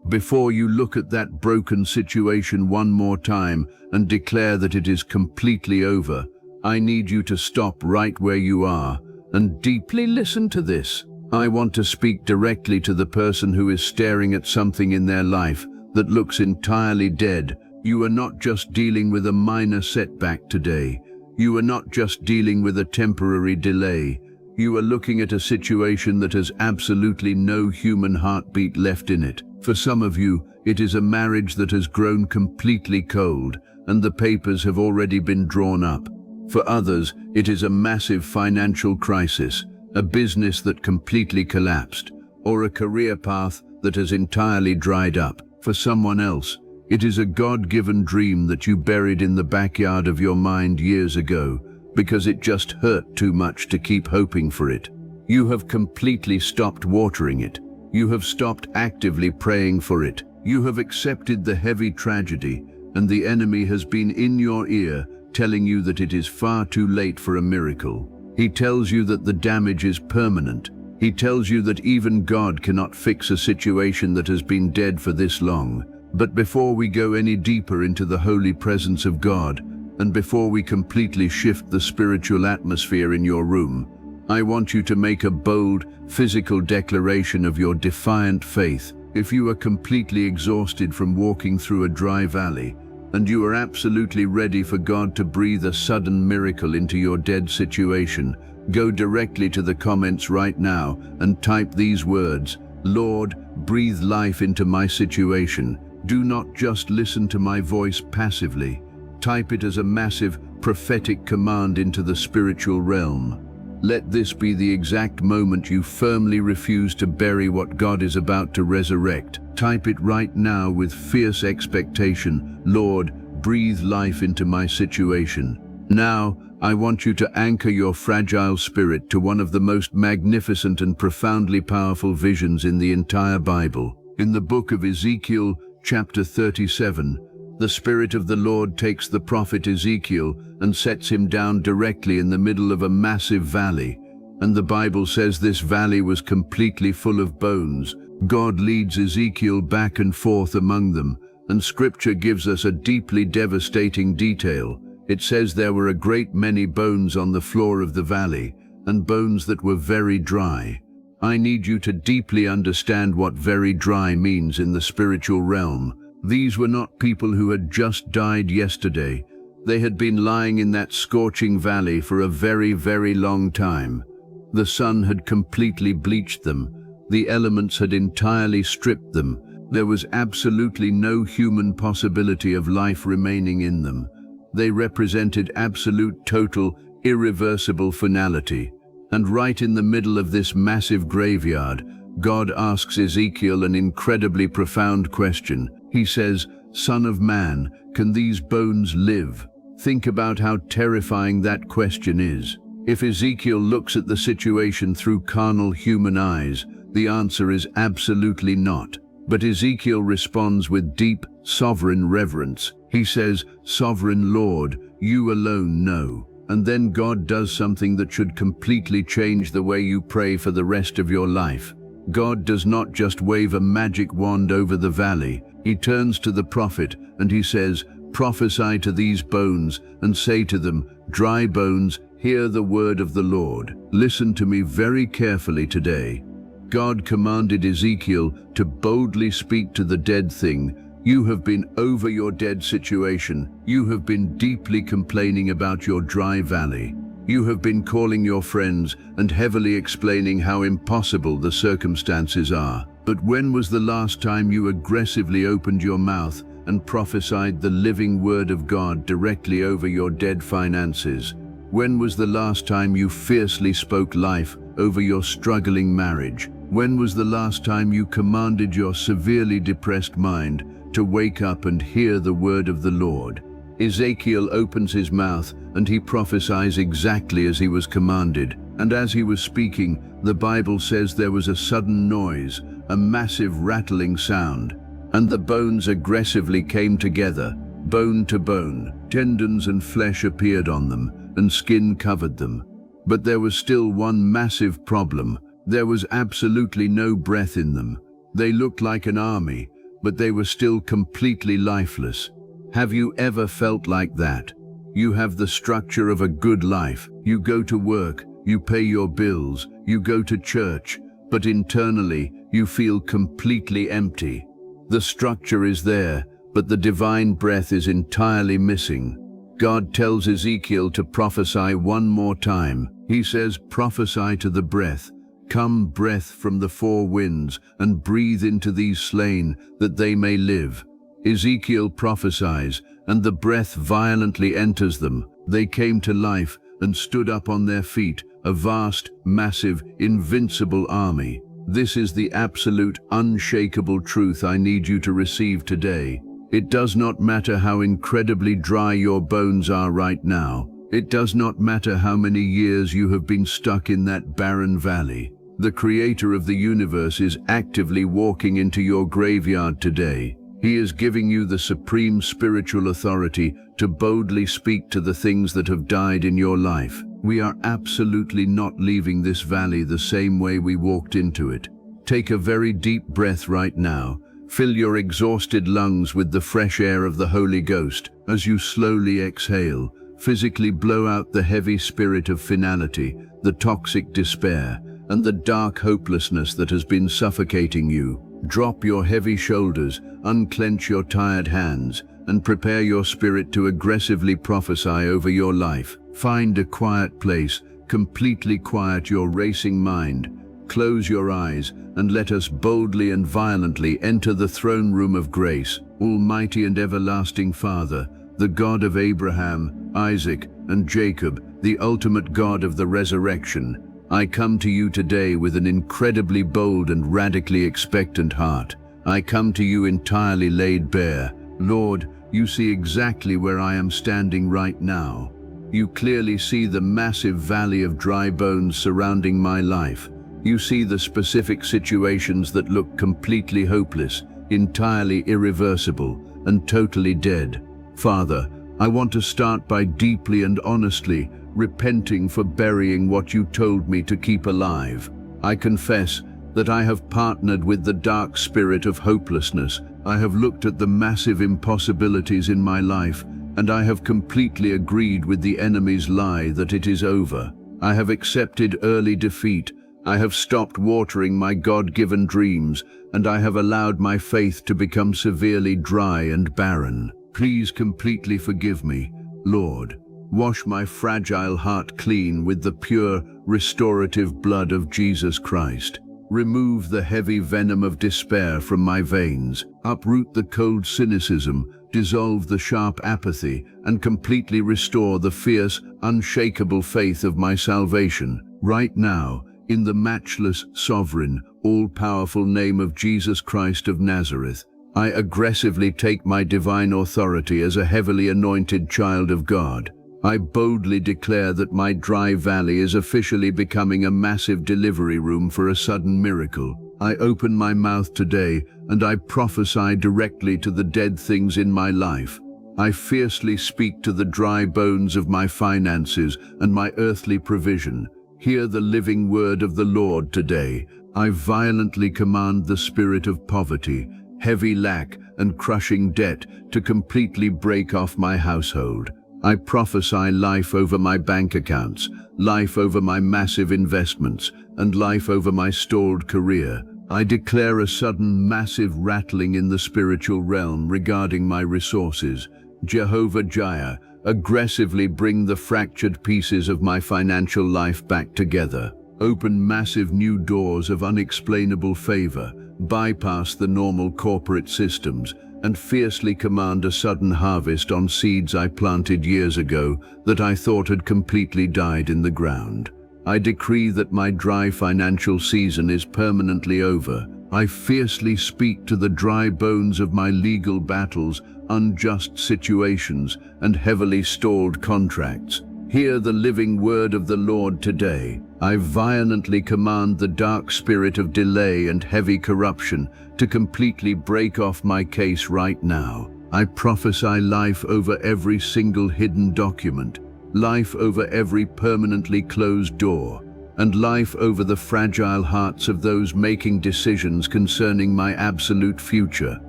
Before you look at that broken situation one more time and declare that it is completely over, I need you to stop right where you are and deeply listen to this. I want to speak directly to the person who is staring at something in their life that looks entirely dead. You are not just dealing with a minor setback today. You are not just dealing with a temporary delay. You are looking at a situation that has absolutely no human heartbeat left in it. For some of you, it is a marriage that has grown completely cold, and the papers have already been drawn up. For others, it is a massive financial crisis, a business that completely collapsed, or a career path that has entirely dried up. For someone else, it is a God-given dream that you buried in the backyard of your mind years ago because it just hurt too much to keep hoping for it. You have completely stopped watering it. You have stopped actively praying for it. You have accepted the heavy tragedy, and the enemy has been in your ear telling you that it is far too late for a miracle. He tells you that the damage is permanent. He tells you that even God cannot fix a situation that has been dead for this long. But before we go any deeper into the holy presence of God, and before we completely shift the spiritual atmosphere in your room, I want you to make a bold, physical declaration of your defiant faith. If you are completely exhausted from walking through a dry valley, and you are absolutely ready for God to breathe a sudden miracle into your dead situation, go directly to the comments right now and type these words: Lord, breathe life into my situation. Do not just listen to my voice passively. Type it as a massive prophetic command into the spiritual realm. Let this be the exact moment you firmly refuse to bury what God is about to resurrect. Type it right now with fierce expectation: Lord, breathe life into my situation. Now, I want you to anchor your fragile spirit to one of the most magnificent and profoundly powerful visions in the entire Bible. In the book of Ezekiel, chapter 37, the Spirit of the Lord takes the prophet Ezekiel and sets him down directly in the middle of a massive valley. And the Bible says this valley was completely full of bones. God leads Ezekiel back and forth among them, and Scripture gives us a deeply devastating detail. It says there were a great many bones on the floor of the valley, and bones that were very dry. I need you to deeply understand what very dry means in the spiritual realm. These were not people who had just died yesterday. They had been lying in that scorching valley for a very, very long time. The sun had completely bleached them. The elements had entirely stripped them. There was absolutely no human possibility of life remaining in them. They represented absolute, total, irreversible finality. And right in the middle of this massive graveyard, God asks Ezekiel an incredibly profound question. He says, "Son of man, can these bones live?" Think about how terrifying that question is. If Ezekiel looks at the situation through carnal human eyes, the answer is absolutely not. But Ezekiel responds with deep, sovereign reverence. He says, "Sovereign Lord, you alone know." And then God does something that should completely change the way you pray for the rest of your life. God does not just wave a magic wand over the valley. He turns to the prophet and he says, "Prophesy to these bones and say to them, dry bones, hear the word of the Lord." Listen to me very carefully today. God commanded Ezekiel to boldly speak to the dead thing. You have been over your dead situation. You have been deeply complaining about your dry valley. You have been calling your friends and heavily explaining how impossible the circumstances are. But when was the last time you aggressively opened your mouth and prophesied the living word of God directly over your dead finances? When was the last time you fiercely spoke life over your struggling marriage? When was the last time you commanded your severely depressed mind to wake up and hear the word of the Lord? Ezekiel opens his mouth and he prophesies exactly as he was commanded. And as he was speaking, the Bible says there was a sudden noise, a massive rattling sound, and the bones aggressively came together, bone to bone. Tendons and flesh appeared on them, and skin covered them. But there was still one massive problem. There was absolutely no breath in them. They looked like an army, but they were still completely lifeless. Have you ever felt like that? You have the structure of a good life. You go to work, you pay your bills, you go to church, but internally you feel completely empty. The structure is there, but the divine breath is entirely missing. God tells Ezekiel to prophesy one more time. He says, prophesy to the breath. Come, breath from the four winds, and breathe into these slain, that they may live. Ezekiel prophesies, and the breath violently enters them. They came to life and stood up on their feet, a vast, massive, invincible army. This is the absolute, unshakable truth I need you to receive today. It does not matter how incredibly dry your bones are right now. It does not matter how many years you have been stuck in that barren valley. The Creator of the universe is actively walking into your graveyard today. He is giving you the supreme spiritual authority to boldly speak to the things that have died in your life. We are absolutely not leaving this valley the same way we walked into it. Take a very deep breath right now. Fill your exhausted lungs with the fresh air of the Holy Ghost. As you slowly exhale, physically blow out the heavy spirit of finality, the toxic despair, and the dark hopelessness that has been suffocating you. Drop your heavy shoulders, unclench your tired hands, and prepare your spirit to aggressively prophesy over your life. Find a quiet place, completely quiet your racing mind. Close your eyes, and let us boldly and violently enter the throne room of grace. Almighty and everlasting Father, the God of Abraham, Isaac, and Jacob, the ultimate God of the resurrection, I come to you today with an incredibly bold and radically expectant heart. I come to you entirely laid bare. Lord, you see exactly where I am standing right now. You clearly see the massive valley of dry bones surrounding my life. You see the specific situations that look completely hopeless, entirely irreversible, and totally dead. Father, I want to start by deeply and honestly repenting for burying what you told me to keep alive. I confess that I have partnered with the dark spirit of hopelessness. I have looked at the massive impossibilities in my life, and I have completely agreed with the enemy's lie that it is over. I have accepted early defeat. I have stopped watering my God-given dreams, and I have allowed my faith to become severely dry and barren. Please completely forgive me, Lord. Wash my fragile heart clean with the pure, restorative blood of Jesus Christ. Remove the heavy venom of despair from my veins. Uproot the cold cynicism, dissolve the sharp apathy, and completely restore the fierce, unshakable faith of my salvation. Right now, in the matchless, sovereign, all-powerful name of Jesus Christ of Nazareth, I aggressively take my divine authority as a heavily anointed child of God. I boldly declare that my dry valley is officially becoming a massive delivery room for a sudden miracle. I open my mouth today and I prophesy directly to the dead things in my life. I fiercely speak to the dry bones of my finances and my earthly provision. Hear the living word of the Lord today. I violently command the spirit of poverty, heavy lack, and crushing debt to completely break off my household. I prophesy life over my bank accounts, life over my massive investments, and life over my stalled career. I declare a sudden massive rattling in the spiritual realm regarding my resources. Jehovah Jireh, aggressively bring the fractured pieces of my financial life back together. Open massive new doors of unexplainable favor, bypass the normal corporate systems, and fiercely command a sudden harvest on seeds I planted years ago that I thought had completely died in the ground. I decree that my dry financial season is permanently over. I fiercely speak to the dry bones of my legal battles, unjust situations, and heavily stalled contracts. Hear the living word of the Lord today. I violently command the dark spirit of delay and heavy corruption to completely break off my case right now. I prophesy life over every single hidden document, life over every permanently closed door, and life over the fragile hearts of those making decisions concerning my absolute future.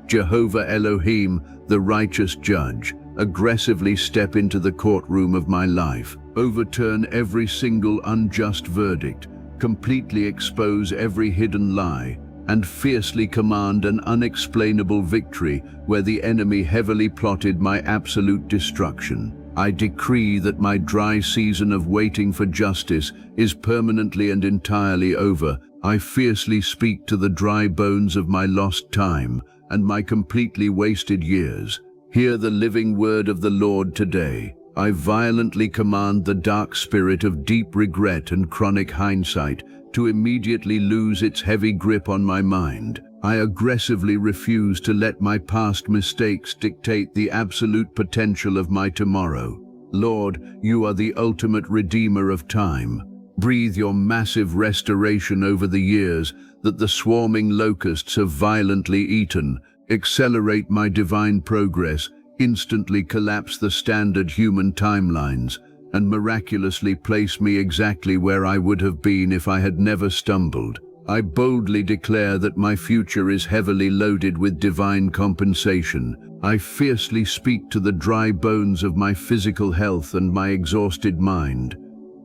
Jehovah Elohim, the righteous judge, aggressively step into the courtroom of my life, overturn every single unjust verdict, completely expose every hidden lie, and fiercely command an unexplainable victory where the enemy heavily plotted my absolute destruction. I decree that my dry season of waiting for justice is permanently and entirely over. I fiercely speak to the dry bones of my lost time and my completely wasted years. Hear the living word of the Lord today. I violently command the dark spirit of deep regret and chronic hindsight to immediately lose its heavy grip on my mind. I aggressively refuse to let my past mistakes dictate the absolute potential of my tomorrow. Lord, you are the ultimate redeemer of time. Breathe your massive restoration over the years that the swarming locusts have violently eaten. Accelerate my divine progress, instantly collapse the standard human timelines, and miraculously place me exactly where I would have been if I had never stumbled. I boldly declare that my future is heavily loaded with divine compensation. I fiercely speak to the dry bones of my physical health and my exhausted mind.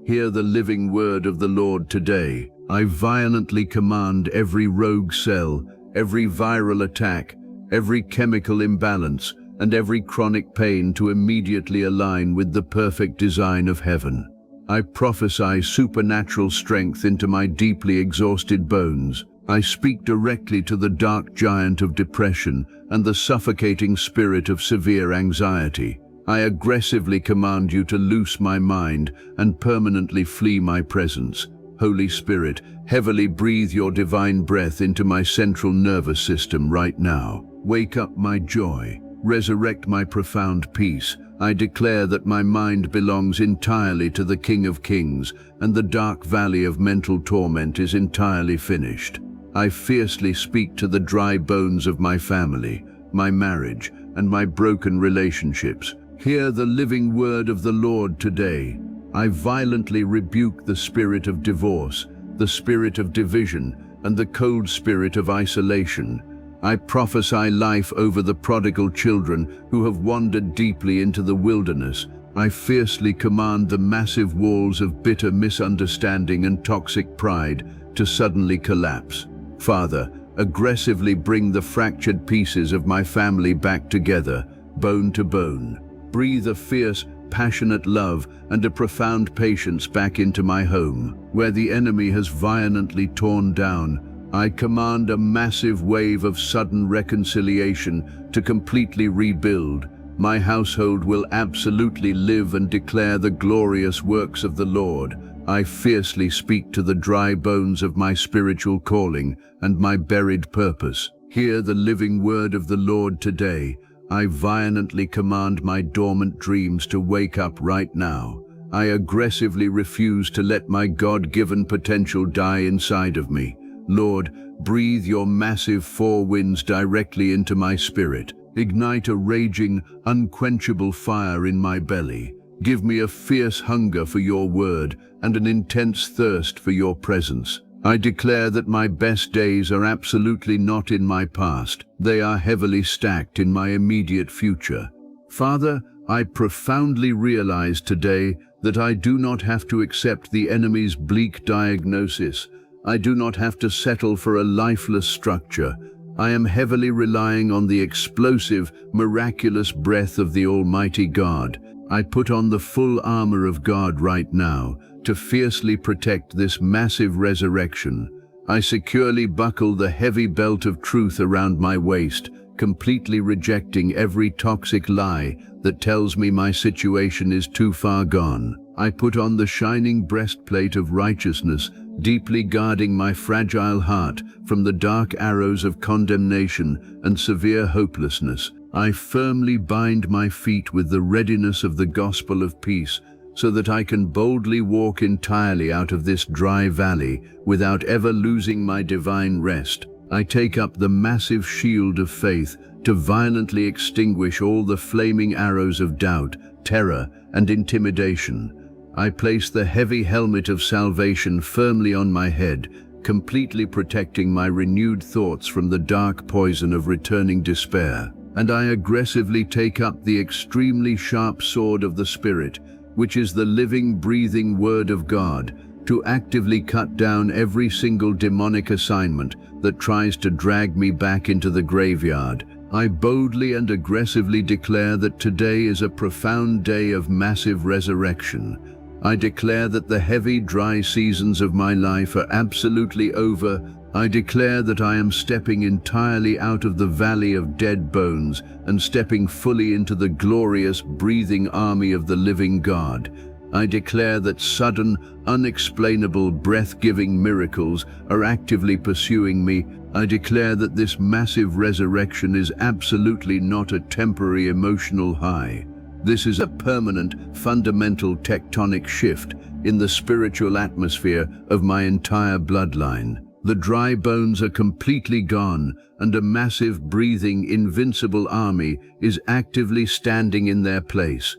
Hear the living word of the Lord today. I violently command every rogue cell, every viral attack, every chemical imbalance, and every chronic pain to immediately align with the perfect design of heaven. I prophesy supernatural strength into my deeply exhausted bones. I speak directly to the dark giant of depression and the suffocating spirit of severe anxiety. I aggressively command you to loose my mind and permanently flee my presence. Holy Spirit, heavily breathe your divine breath into my central nervous system right now. Wake up my joy. Resurrect my profound peace. I declare that my mind belongs entirely to the King of Kings, and the dark valley of mental torment is entirely finished. I fiercely speak to the dry bones of my family, my marriage, and my broken relationships. Hear the living word of the Lord today. I violently rebuke the spirit of divorce, the spirit of division, and the cold spirit of isolation. I prophesy life over the prodigal children who have wandered deeply into the wilderness. I fiercely command the massive walls of bitter misunderstanding and toxic pride to suddenly collapse. Father, aggressively bring the fractured pieces of my family back together, bone to bone. Breathe a fierce, passionate love and a profound patience back into my home, where the enemy has violently torn down. I command a massive wave of sudden reconciliation to completely rebuild. My household will absolutely live and declare the glorious works of the Lord. I fiercely speak to the dry bones of my spiritual calling and my buried purpose. Hear the living word of the Lord today. I violently command my dormant dreams to wake up right now. I aggressively refuse to let my God-given potential die inside of me. Lord, breathe your massive four winds directly into my spirit. Ignite a raging, unquenchable fire in my belly. Give me a fierce hunger for your word and an intense thirst for your presence. I declare that my best days are absolutely not in my past. They are heavily stacked in my immediate future. Father, I profoundly realize today that I do not have to accept the enemy's bleak diagnosis. I do not have to settle for a lifeless structure. I am heavily relying on the explosive, miraculous breath of the Almighty God. I put on the full armor of God right now to fiercely protect this massive resurrection. I securely buckle the heavy belt of truth around my waist, completely rejecting every toxic lie that tells me my situation is too far gone. I put on the shining breastplate of righteousness, deeply guarding my fragile heart from the dark arrows of condemnation and severe hopelessness. I firmly bind my feet with the readiness of the gospel of peace, so that I can boldly walk entirely out of this dry valley without ever losing my divine rest. I take up the massive shield of faith to violently extinguish all the flaming arrows of doubt, terror, and intimidation. I place the heavy helmet of salvation firmly on my head, completely protecting my renewed thoughts from the dark poison of returning despair. And I aggressively take up the extremely sharp sword of the Spirit, which is the living, breathing Word of God, to actively cut down every single demonic assignment that tries to drag me back into the graveyard. I boldly and aggressively declare that today is a profound day of massive resurrection. I declare that the heavy, dry seasons of my life are absolutely over. I declare that I am stepping entirely out of the valley of dead bones and stepping fully into the glorious, breathing army of the living God. I declare that sudden, unexplainable, breath-giving miracles are actively pursuing me. I declare that this massive resurrection is absolutely not a temporary emotional high. This is a permanent, fundamental tectonic shift in the spiritual atmosphere of my entire bloodline. The dry bones are completely gone, and a massive, breathing, invincible army is actively standing in their place.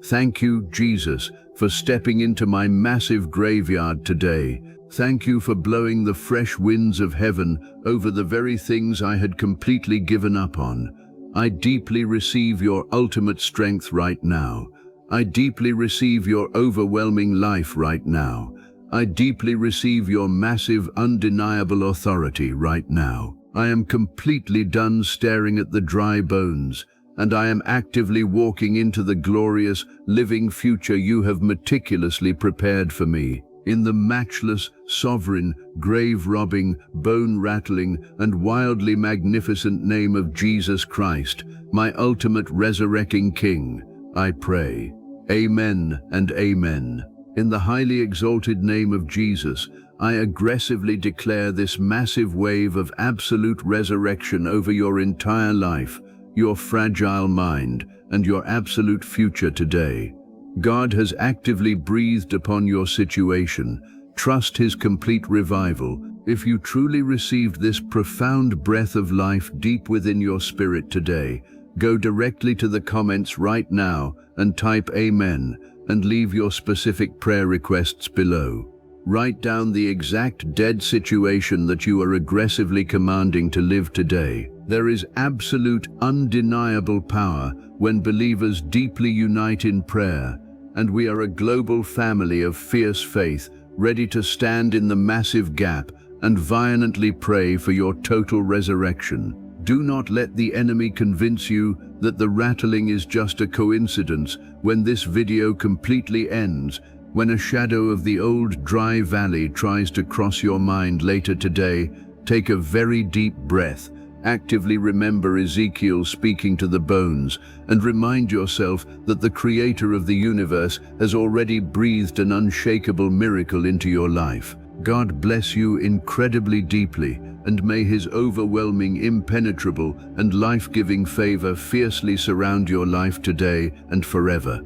Thank you, Jesus, for stepping into my massive graveyard today. Thank you for blowing the fresh winds of heaven over the very things I had completely given up on. I deeply receive your ultimate strength right now. I deeply receive your overwhelming life right now. I deeply receive your massive, undeniable authority right now. I am completely done staring at the dry bones, and I am actively walking into the glorious, living future you have meticulously prepared for me. In the matchless, sovereign, grave-robbing, bone-rattling, and wildly magnificent name of Jesus Christ, my ultimate resurrecting King, I pray. Amen and amen. In the highly exalted name of Jesus, I aggressively declare this massive wave of absolute resurrection over your entire life, your fragile mind, and your absolute future today. God has actively breathed upon your situation. Trust His complete revival. If you truly received this profound breath of life deep within your spirit today, go directly to the comments right now and type Amen and leave your specific prayer requests below. Write down the exact dead situation that you are aggressively commanding to live today. There is absolute, undeniable power when believers deeply unite in prayer, and we are a global family of fierce faith, ready to stand in the massive gap and violently pray for your total resurrection. Do not let the enemy convince you that the rattling is just a coincidence when this video completely ends. When a shadow of the old dry valley tries to cross your mind later today, take a very deep breath. Actively remember Ezekiel speaking to the bones, and remind yourself that the Creator of the universe has already breathed an unshakable miracle into your life. God bless you incredibly deeply, and may His overwhelming, impenetrable, and life-giving favor fiercely surround your life today and forever.